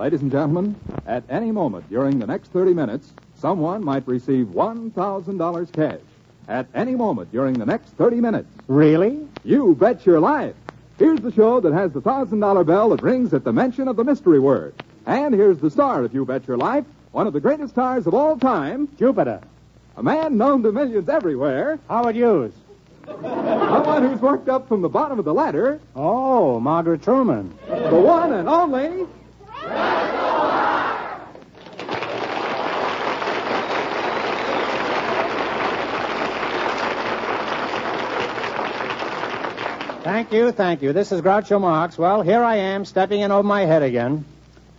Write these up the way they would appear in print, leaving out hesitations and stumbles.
Ladies and gentlemen, at any moment during the next 30 minutes, someone might receive $1,000 cash. At any moment during the next 30 minutes. Really? You bet your life. Here's the show that has the $1,000 bell that rings at the mention of the mystery word. And here's the star of You Bet Your Life, one of the greatest stars of all time, Jupiter. a man known to millions everywhere, Howard Hughes. someone who's worked up from the bottom of the ladder, Oh, Margaret Truman. the one and only... Thank you. This is Groucho Marx. Well, here I am, stepping in over my head again.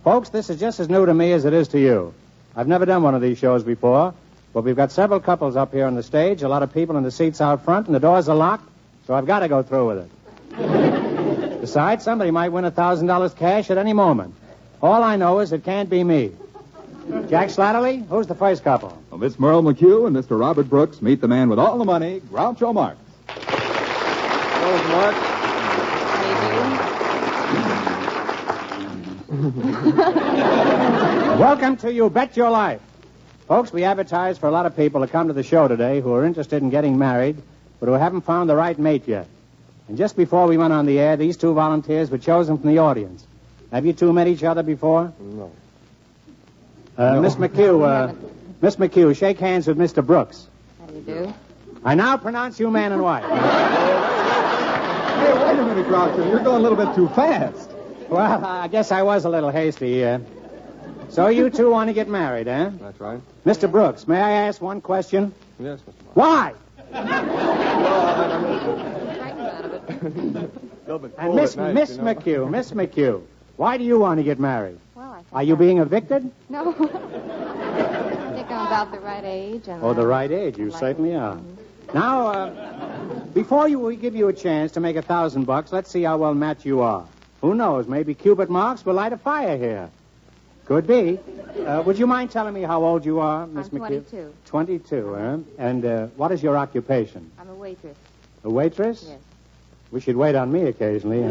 Folks, this is just as new to me as it is to you. I've never done one of these shows before, but we've got several couples up here on the stage, a lot of people in the seats out front, and the doors are locked, so I've got to go through with it. Besides, somebody might win $1,000 cash at any moment. All I know is it can't be me. Jack Slattery, who's the first couple? Well, Miss Merle McHugh and Mr. Robert Brooks meet the man with all the money, Groucho Marx. Hello, Mr. Marx. Welcome to You Bet Your Life. Folks, we advertise for a lot of people to come to the show today who are interested in getting married, but who haven't found the right mate yet. And just before we went on the air, these two volunteers were chosen from the audience. Have you two met each other before? No. Miss McHugh, shake hands with Mr. Brooks. How do you do? I now pronounce you man and wife. Hey, wait a minute, Groucho. You're going a little bit too fast. Well, I guess I was a little hasty. So you two want to get married, eh? That's right. Mr. Brooks, may I ask one question? Yes, Mr. Marx. Why? Frightened out of it. And Miss McHugh, why do you want to get married? Well, I think Are you being evicted? No. I think I'm about the right age. And Oh, the right age. You certainly are. Now, before we give you a chance to make $1,000, let's see how well matched you are. Who knows? Maybe Cupid Marx will light a fire here. Could be. Would you mind telling me how old you are, Miss I'm McHugh? 22. 22, eh? And what is your occupation? I'm a waitress. A waitress? Yes. We should wait on me occasionally.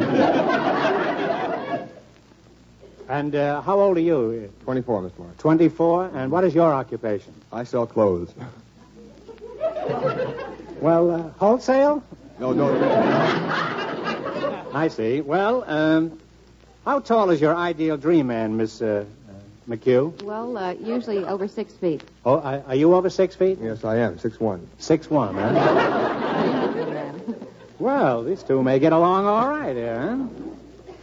And how old are you? 24, Mr. Marx. 24. And what is your occupation? I sell clothes. Well, wholesale? No. I see. Well, how tall is your ideal dream man, Miss McHugh? Well, usually over 6 feet. Oh, are you over 6 feet? Yes, I am. 6'1". 6'1", huh? Well, these two may get along all right here,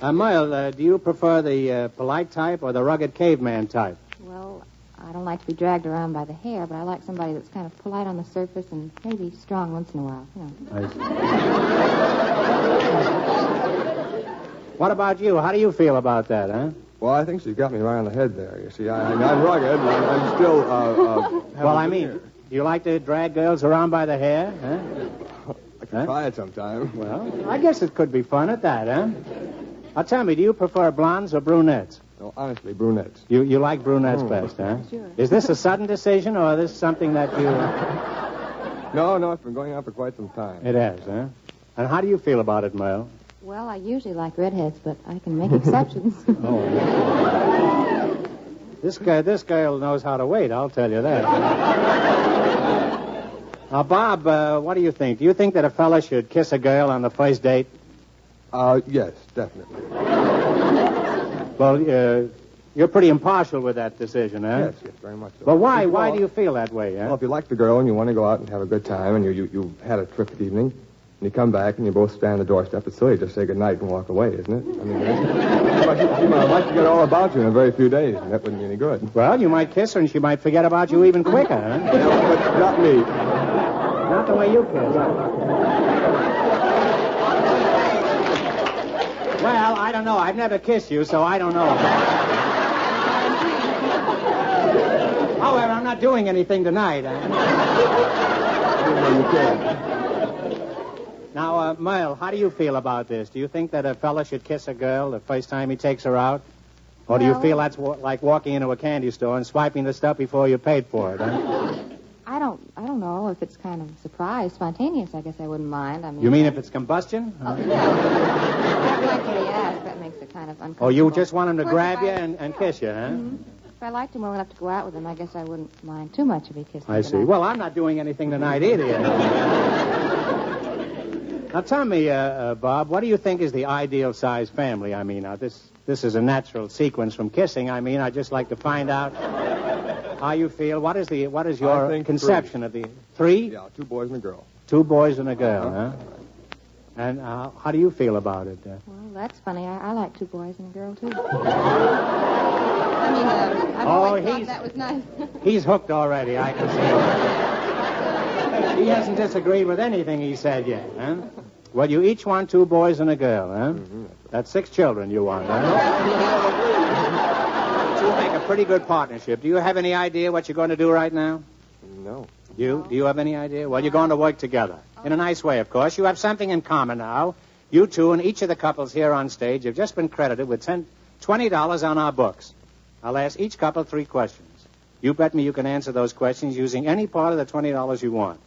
huh? Merle, do you prefer the polite type or the rugged caveman type? Well, I don't like to be dragged around by the hair, but I like somebody that's kind of polite on the surface and maybe strong once in a while. You know. I see. What about you? How do you feel about that, huh? Well, I think she's got me right on the head there. You see, I'm rugged, and I'm still... Well, I mean, do you like to drag girls around by the hair, huh? I can try it sometime. Well, I guess it could be fun at that, huh? Now, tell me, do you prefer blondes or brunettes? No, honestly, brunettes. You like brunettes best, huh? Sure. Is this a sudden decision, or is this something that you... No, it's been going on for quite some time. It has, huh? And how do you feel about it, Merle? Well, I usually like redheads, but I can make exceptions. Oh. This girl knows how to wait, I'll tell you that. Now, Bob, what do you think? Do you think that a fella should kiss a girl on the first date? Yes, definitely. Well, you're pretty impartial with that decision, huh? Yes, very much so. But why? Why do you feel that way, huh? Well, if you like the girl and you want to go out and have a good time and you had a terrific evening, and you come back and you both stand on the doorstep, it's silly to just say goodnight and walk away, isn't it? I mean, she might forget all about you in a very few days, and that wouldn't be any good. Well, you might kiss her and she might forget about you even quicker, huh? Yeah, but not me. Not the way you kiss. Well, I don't know. I've never kissed you, so I don't know. However, I'm not doing anything tonight. Now, Merle, how do you feel about this? Do you think that a fella should kiss a girl the first time he takes her out? Or do you feel that's like walking into a candy store and swiping the stuff before you paid for it, huh? I don't know if it's kind of surprise, spontaneous. I guess I wouldn't mind. I mean, You mean if it's combustion? Oh, yeah. Not like any ass, but that makes it kind of uncomfortable. Oh, you just want him to Of course, grab if you I- and kiss you, huh? Mhm. If I liked him well enough to go out with him, I guess I wouldn't mind too much if he kissed me. I see. tonight. Well, I'm not doing anything tonight either. You know. Now, tell me, Bob, what do you think is the ideal-sized family? I mean, this is a natural sequence from kissing. I mean, I'd just like to find out how you feel. What is your think conception of the three? Yeah, 2 boys and a girl. 2 boys and a girl, huh? And how do you feel about it? Well, that's funny. I like 2 boys and a girl, too. I mean, I've always thought that was nice. He's hooked already, I can see. He hasn't disagreed with anything he said yet, huh? Well, you each want 2 boys and a girl, huh? Mm-hmm. That's 6 children you want, huh? You make a pretty good partnership. Do you have any idea what you're going to do right now? No. You? Do you have any idea? Well, you're going to work together. In a nice way, of course. You have something in common now. You two and each of the couples here on stage have just been credited with $20 on our books. I'll ask each couple 3 questions. You bet me you can answer those questions using any part of the $20 you want.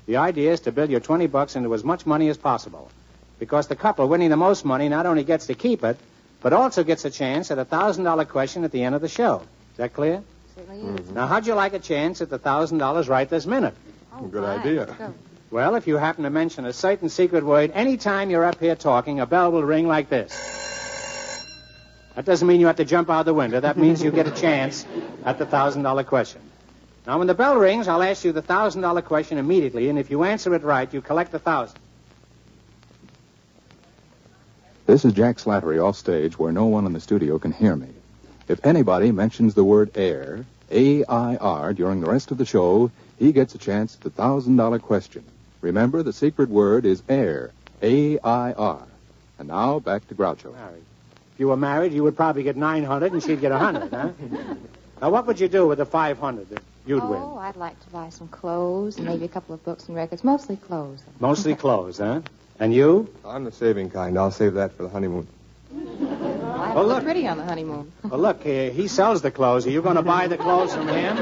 The idea is to build your $20 into as much money as possible. Because the couple winning the most money not only gets to keep it, but also gets a chance at a $1,000 question at the end of the show. Is that clear? Certainly is. Now, how'd you like a chance at the $1,000 right this minute? Oh, Good fine. idea. Let's go. Well, if you happen to mention a certain secret word, any time you're up here talking, a bell will ring like this. That doesn't mean you have to jump out the window. That means you get a chance at the $1,000 question. Now, when the bell rings, I'll ask you the $1,000 question immediately, and if you answer it right, you collect the $1,000. This is Jack Slattery off stage where no one in the studio can hear me. If anybody mentions the word air, A-I-R, during the rest of the show, he gets a chance at the $1,000 question. Remember, the secret word is air, A-I-R. And now, back to Groucho. Married. If you were married, you would probably get 900 and she'd get 100, huh? Now, what would you do with the 500 that you'd win? Oh, I'd like to buy some clothes and maybe a couple of books and records. Mostly clothes. Mostly clothes, huh? And you? I'm the saving kind. I'll save that for the honeymoon. I Well, look look. pretty on the honeymoon. Well, look, he sells the clothes. Are you going to buy the clothes from him?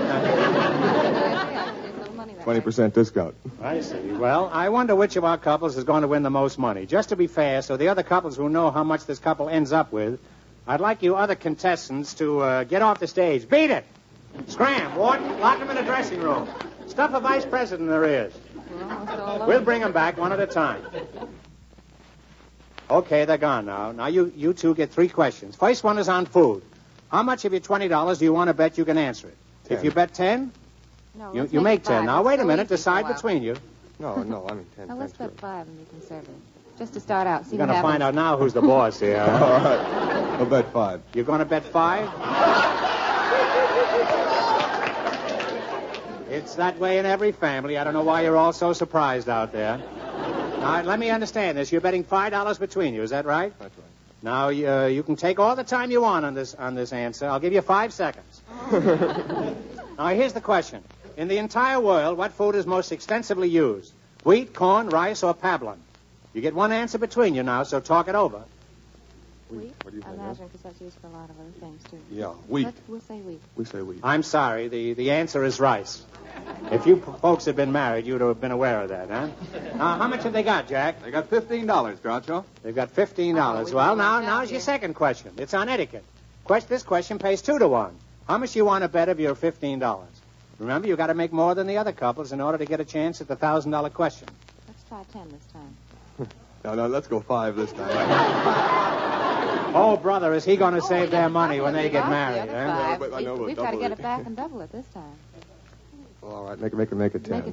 20% discount. I see. Well, I wonder which of our couples is going to win the most money. Just to be fair, so the other couples who know how much this couple ends up with, I'd like you other contestants to get off the stage. Beat it! Scram, Wharton, lock them in the dressing room. Stuff a vice president in their ears. We'll bring them back one at a time. Okay, they're gone now. Now, you two get 3 questions. First one is on food. How much of your $20 do you want to bet you can answer it? 10. If you bet 10, No, you let's make it 10. 5. Now, It's wait a so minute. easy for a Decide while. between you. No, I mean 10. Now, let's 10 bet 5 and be conservative. Just to start out, see You're what going to happens. find out now who's the boss here. All right. I'll bet 5. You're going to bet 5? It's that way in every family. I don't know why you're all so surprised out there. Now, let me understand this. You're betting $5 between you. Is that right? That's right. Now, you can take all the time you want on this answer. I'll give you 5 seconds. Now, here's the question. In the entire world, what food is most extensively used? Wheat, corn, rice, or pablum? You get one answer between you now, so talk it over. Wheat? What do you I think, imagine, because that's used for a lot of other things, too. Yeah, wheat. We'll say wheat. We say wheat. I'm sorry. The answer is rice. If you folks had been married, you'd have been aware of that, huh? Now, how much have they got, Jack? They got $15, Groucho. They've got $15. we Well, can now, work out now's your here. second question. It's on etiquette. This question pays 2 to 1. How much do you want to bet of your $15? Remember, you got to make more than the other couples in order to get a chance at the $1,000 question. Let's try 10 this time. No, let's go 5 this time. Oh, brother, is he going to save their money when they get The married, other huh? 5. but I know we'll We've got to double get it. it back and double it this time. Well, all right, make it 10. Make it 10.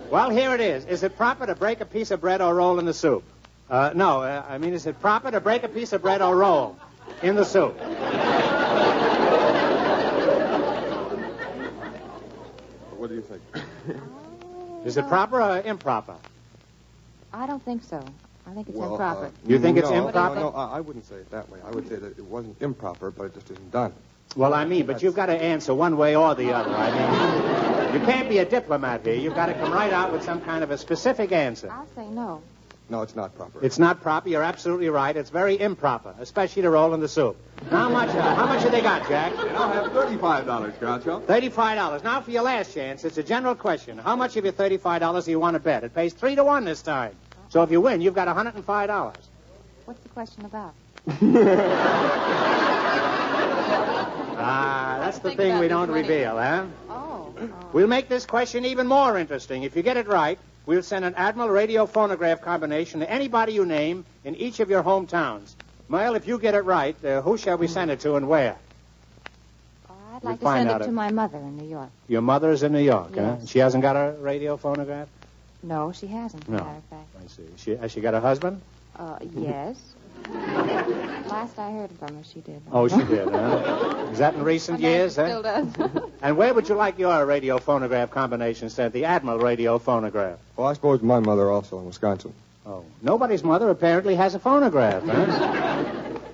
Well, here it is. Is it proper to break a piece of bread or roll in the soup? Is it proper to break a piece of bread or roll in the soup? What do you think? Is it proper or improper? I don't think so. I think it's Well, improper. You think it's no, improper? No, I wouldn't say it that way. I would say that it wasn't improper, but it just isn't done. Well, but you've got to answer one way or the other. You can't be a diplomat here. You've got to come right out with some kind of a specific answer. I'll say no. No, it's not proper. It's not proper. You're absolutely right. It's very improper, especially to roll in the soup. Now, how much have they got, Jack? They now have $35, Groucho. $35. Now, for your last chance, it's a general question. How much of your $35 do you want to bet? It pays 3 to 1 this time. So if you win, you've got $105. What's the question about? That's the thing we don't reveal, huh? Oh. We'll make this question even more interesting. If you get it right, we'll send an Admiral radio phonograph combination to anybody you name in each of your hometowns. Mel, if you get it right, who shall we send it to and where? I'd like to send it to my mother in New York. Your mother's in New York, huh? Yes. She hasn't got a radio phonograph? No, she hasn't, as a No. matter of fact. I see. Has she got a husband? Yes. Last I heard from her, she did. Oh, she did, huh? Is that in recent years, She still does. And where would you like your radio phonograph combination sent? The Admiral radio phonograph. Well, I suppose my mother also in Wisconsin. Oh. Nobody's mother apparently has a phonograph, huh?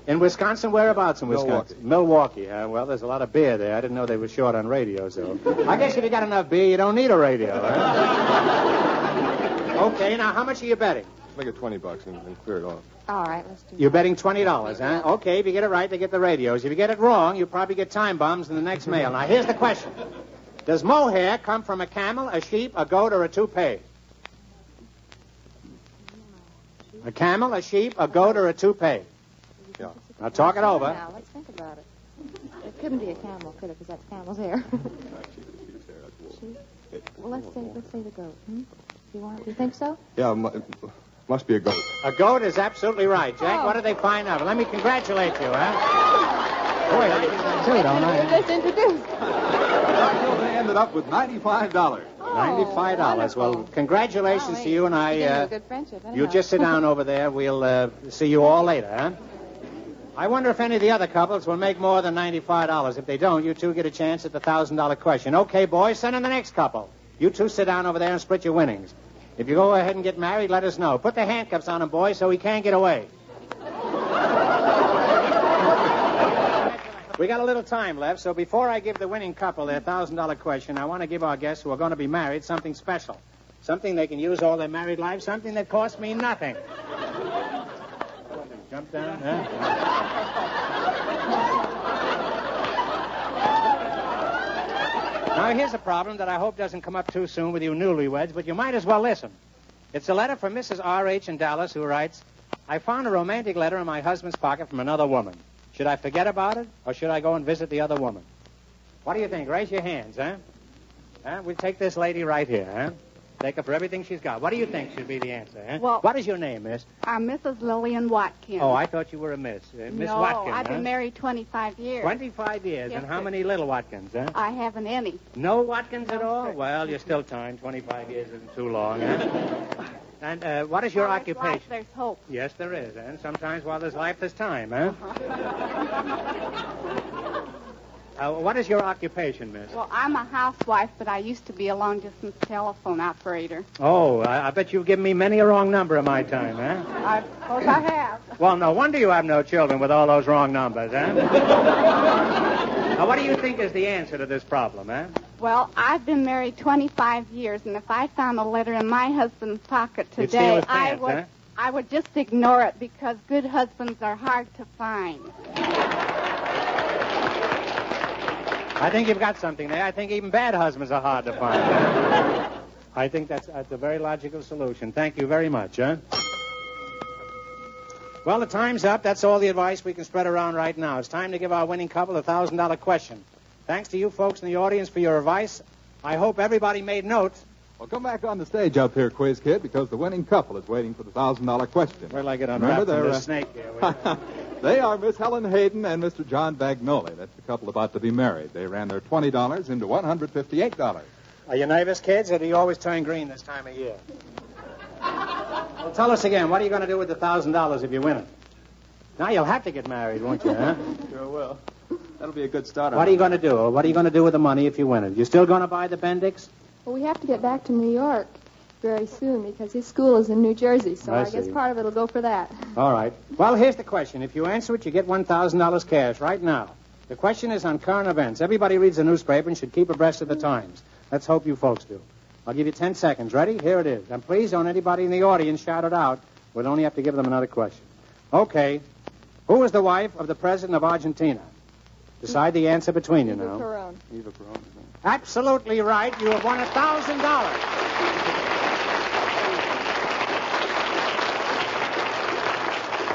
In Wisconsin, whereabouts in Wisconsin? Milwaukee, huh? Well, there's a lot of beer there. I didn't know they were short on radios, though. I guess if you got enough beer, you don't need a radio, huh? Okay, now how much are you betting? Make it $20 and clear it off. All right, let's do You're betting $20, huh? Okay, if you get it right, they get the radios. If you get it wrong, you probably get time bombs in the next mail. Now, here's the question. Does mohair come from a camel, a sheep, a goat, or a toupee? A camel, a sheep, a goat, or a toupee? Yeah. Now, talk it over. Now, let's think about it. It couldn't be a camel, could it? Because that's camel's hair. Well, let's say the goat. Do you think so? Yeah, must be a goat. A goat is absolutely right, Jack. What did they find out? Let me congratulate you, huh? Boy, I do that too, don't I? Just introduced. They ended up with $95. $95. Well, congratulations to you, and a good friendship. you just sit down over there. We'll see you all later, huh? I wonder if any of the other couples will make more than $95. If they don't, you two get a chance at the $1,000 question. Okay, boys, send in the next couple. You two sit down over there and split your winnings. If you go ahead and get married, let us know. Put the handcuffs on him, boys, so he can't get away. We got a little time left, so before I give the winning couple their $1,000 question, I want to give our guests who are going to be married something special. Something they can use all their married life, something that costs me nothing. Jump down, huh? Now, here's a problem that I hope doesn't come up too soon with you newlyweds, but you might as well listen. It's a letter from Mrs. R.H. in Dallas, who writes, I found a romantic letter in my husband's pocket from another woman. Should I forget about it, or should I go and visit the other woman? What do you think? Raise your hands, huh? We'll take this lady right here, huh? Take her for everything she's got. What do you think should be the answer, huh? Well, what is your name, miss? I'm Mrs. Lillian Watkins. Oh, I thought you were a miss. Miss no, Watkins, I've been married 25 years. 25 years. Yes, and how sir. many little Watkins, huh? I haven't any. No Watkins at all? sir. Well, you're still time. 25 years isn't too long, huh? And what is your While occupation? There's life, there's hope. Yes, there is. And sometimes while there's life, there's time, huh? What is your occupation, miss? Well, I'm a housewife, but I used to be a long-distance telephone operator. Oh, I bet you've given me many a wrong number in my time, huh? I suppose I have. Well, no wonder you have no children with all those wrong numbers, huh? Now, what do you think is the answer to this problem, huh? Well, I've been married 25 years, and if I found a letter in my husband's pocket You'd steal today, his pants, huh? I would just ignore it because good husbands are hard to find. I think you've got something there. I think even bad husbands are hard to find. I think that's a very logical solution. Thank you very much, huh? Well, the time's up. That's all the advice we can spread around right now. It's time to give our winning couple a $1,000 question. Thanks to you folks in the audience for your advice. I hope everybody made notes. Well, come back on the stage up here, Quiz Kid, because the winning couple is waiting for the $1,000 question. Where'll I get unwrapped from this snake here? They are Miss Helen Hayden and Mr. John Bagnoli. That's the couple about to be married. They ran their $20 into $158. Are you nervous, kids, or do you always turn green this time of year? Well, tell us again, what are you going to do with the $1,000 if you win it? Now you'll have to get married, won't you, huh? Sure will. That'll be a good start. What are you going to do? What are you going to do with the money if you win it? You still going to buy the Bendix? Well, we have to get back to New York very soon because his school is in New Jersey, so I I guess see. part of it will go for that. All right. Well, here's the question. If you answer it, you get $1,000 cash right now. The question is on current events. Everybody reads the newspaper and should keep abreast of the times. Let's hope you folks do. I'll give you 10 seconds. Ready? Here it is. And please don't anybody in the audience shout it out. We'll only have to give them another question. Okay. Who is the wife of the president of Argentina? Decide the answer between you now. Perón. Eva Perón. Absolutely right. You have won $1,000.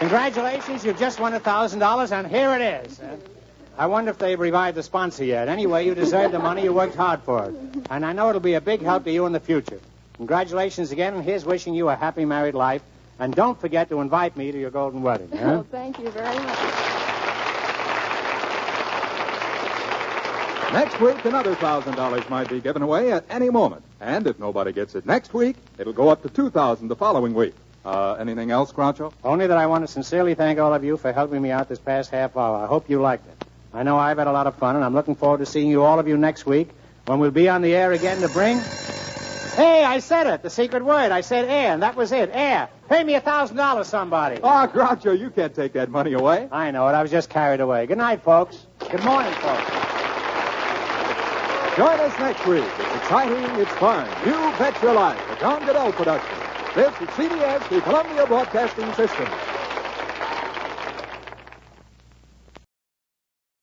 Congratulations, you've just won $1,000, and here it is. I wonder if they've revived the sponsor yet. Anyway, you deserve the money. You worked hard for it. And I know it'll be a big help to you in the future. Congratulations again, and here's wishing you a happy married life. And don't forget to invite me to your golden wedding. Huh? Oh, thank you very much. Next week, another $1,000 might be given away at any moment. And if nobody gets it next week, it'll go up to $2,000 the following week. Anything else, Groucho? Only that I want to sincerely thank all of you for helping me out this past half hour. I hope you liked it. I know I've had a lot of fun, and I'm looking forward to seeing you, all of you, next week when we'll be on the air again to bring... Hey, I said it, the secret word. I said air, and that was it, air. Pay me $1,000, somebody. Oh, Groucho, you can't take that money away. I know it. I was just carried away. Good night, folks. Good morning, folks. Join us next week. It's exciting, it's fun. You Bet Your Life, a John Goodell production. This is CBS, the Columbia Broadcasting System.